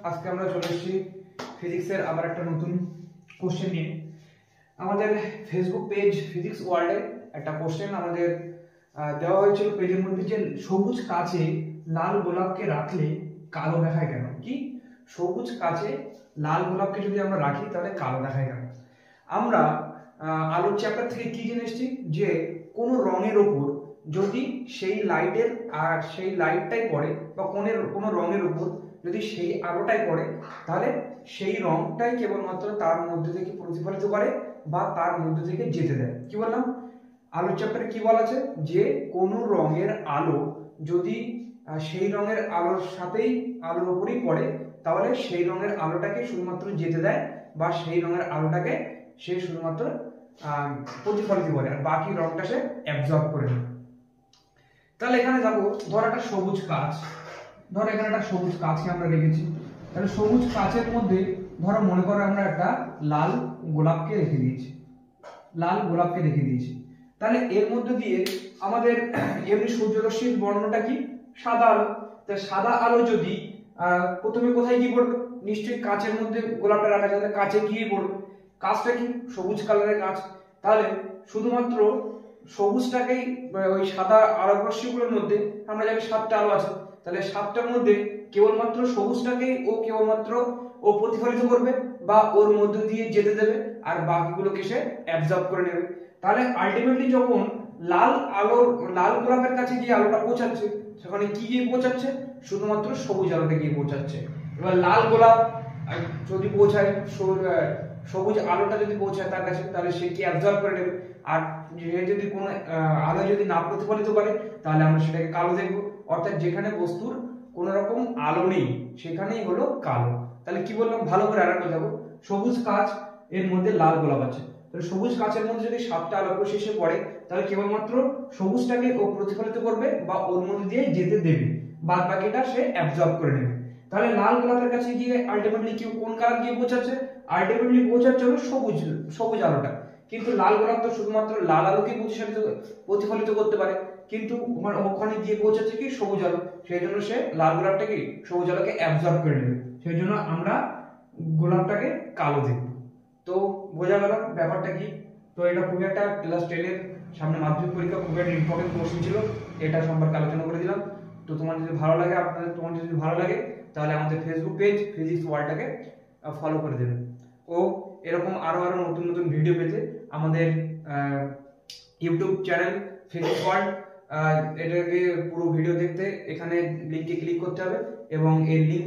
আজকে আমরা চলে এসেছি ফিজিক্সের আবার একটা নতুন কোশ্চেন নিয়ে। আমাদের ফেসবুক পেজ ফিজিক্স ওয়ার্ল্ডে একটা কোশ্চেন আমাদের দেওয়া হয়েছিল পেজের মধ্যে, যে সবুজ কাচে লাল গোলাপকে রাখলে কালো দেখায় কেন? কি সবুজ কাচে লাল গোলাপকে যদি আমরা রাখি তাহলে কালো দেখায় কেন? আমরা আলোর চ্যাপ্টার থেকে কি জেনে এসেছি, যে কোনো রঙের ওপর যদি সেই লাইটের আর সেই লাইটটাই পড়ে বা কোনো রঙের উপর যদি সেই আলোটাই পড়ে, তাহলে সেই রংটাই কেবলমাত্র তার মধ্যে থেকে প্রতিফলিত করে বা তার মধ্যে থেকে যেতে দেয়। কি বললাম? আলোর চ্যাপ্টারে কি বলা আছে, যে কোনো রঙের আলো যদি সেই রঙের আলোর সাথেই আলোর উপরই পড়ে, তাহলে সেই রঙের আলোটাকে শুধুমাত্র যেতে দেয় বা সেই রঙের আলোটাকে সে শুধুমাত্র প্রতিফলিত করে, আর বাকি রংটা সে অ্যাবজর্ব করে নেয়। তাহলে এখানে যাবো, ধর একটা সবুজ কাঁচ, ধর এখানে একটা সবুজ কাঁচকে আমরা রেখেছি। তাহলে সবুজ কাঁচের মধ্যে ধরো মনে করো আমরা একটা লাল গোলাপকে রেখে দিয়েছি, লাল গোলাপকে রেখে দিয়েছি। তাহলে এর মধ্যে দিয়ে আমাদের এমনি সূর্যরশ্মির বর্ণটা কি? সাদা আলো। তাহলে সাদা আলো যদি প্রথমে কোথায় গিয়ে পড়বে? নিশ্চয়ই কাঁচের মধ্যে গোলাপটা রাখা যায়, কাঁচে গিয়ে পড়বে। কাঁচটা কি সবুজ কালারের কাঁচ, তাহলে শুধুমাত্র সবুজটাকেই ওই সাদা আলোক রশ্মিগুলোর মধ্যে আমরা জানি 7টা আলো আছে, তাহলে 7টার মধ্যে কেবলমাত্র সবুজটাকেই ও কেবলমাত্র ও প্রতিফলিত করবে বা ওর মধ্যে দিয়ে যেতে দেবে, আর বাকিগুলোকে সে অ্যাবজর্ব করে নেবে। তাহলে আলটিমেটলি যখন লাল গোলাপের কাছে গিয়ে আলোটা পৌঁছাচ্ছে, সেখানে কি গিয়ে পৌঁছাচ্ছে? শুধুমাত্র সবুজ আলোটা গিয়ে পৌঁছাচ্ছে। এবার লাল গোলাপ যদি পৌঁছায়, সবুজ আলোটা যদি পৌঁছায় তার কাছে, তাহলে সে কি অ্যাবজর্ব করে নেবে। আর যদি কোনো আলো যদি না প্রতিফলিত করে, তাহলে আমরা সেটাকে কালো দেখবো। অর্থাৎ যেখানে বস্তুর কোন রকম আলো নেই সেখানেই হলো কালো। তাহলে কি বললাম, ভালো করে আরেকবার যাবো। সবুজ কাঁচ, এর মধ্যে লাল গোলাপ আছে। তাহলে সবুজ কাঁচের মধ্যে যদি 7টা আলোক রশ্মি এসে পড়ে, তাহলে কেবলমাত্র সবুজটাকে ও প্রতিফলিত করবে বা ওর মধ্যে দিয়ে যেতে দেবে, বাদ বাকিটা সে অ্যাবজর্ব করে নেবে। তাহলে লাল গোলাপের কাছে গিয়ে আলটিমেটলি কি কোন কালার গিয়ে পৌঁছাচ্ছে? আলটিমেটলি পৌঁছাচ্ছে হলো সবুজ আলোটা। কিন্তু লাল গোলাপ তো শুধুমাত্র লাল আলোকে প্রতিফলিত করতে পারে, কিন্তু ওখানে গিয়ে পৌঁছাচ্ছে কি সবুজ আলো, সেই জন্য সে লাল গোলাপটাকে সবুজ আলোকে অ্যাবজর্ব করে নেবে। সেই জন্য আমরা গোলাপটাকে কালো দেখব। তো বোঝা গেল ব্যাপারটা কি? তো এটা খুবই একটা ক্লাস 10-এর সামনে মাধ্যমিক পরীক্ষা খুবই একটা ইম্পর্টেন্ট কোশ্চেন ছিল, এটা সম্পর্কে আলোচনা করে দিলাম। তো তোমার যদি ভালো লাগে, তোমার যদি ভালো লাগে, তাহলে আমাদের ফেসবুক পেজ ফিজিক্স ওয়ার্ল্ডটাকে ফলো করে দেবে। ও এরকম আরো নতুন নতুন ভিডিও পেতে আমাদের ইউটিউব চ্যানেল ফিজিক্স ওয়ার্ল্ড, এটাকে পুরো ভিডিও দেখতে এখানে লিংকে ক্লিক করতে হবে এবং এই লিংক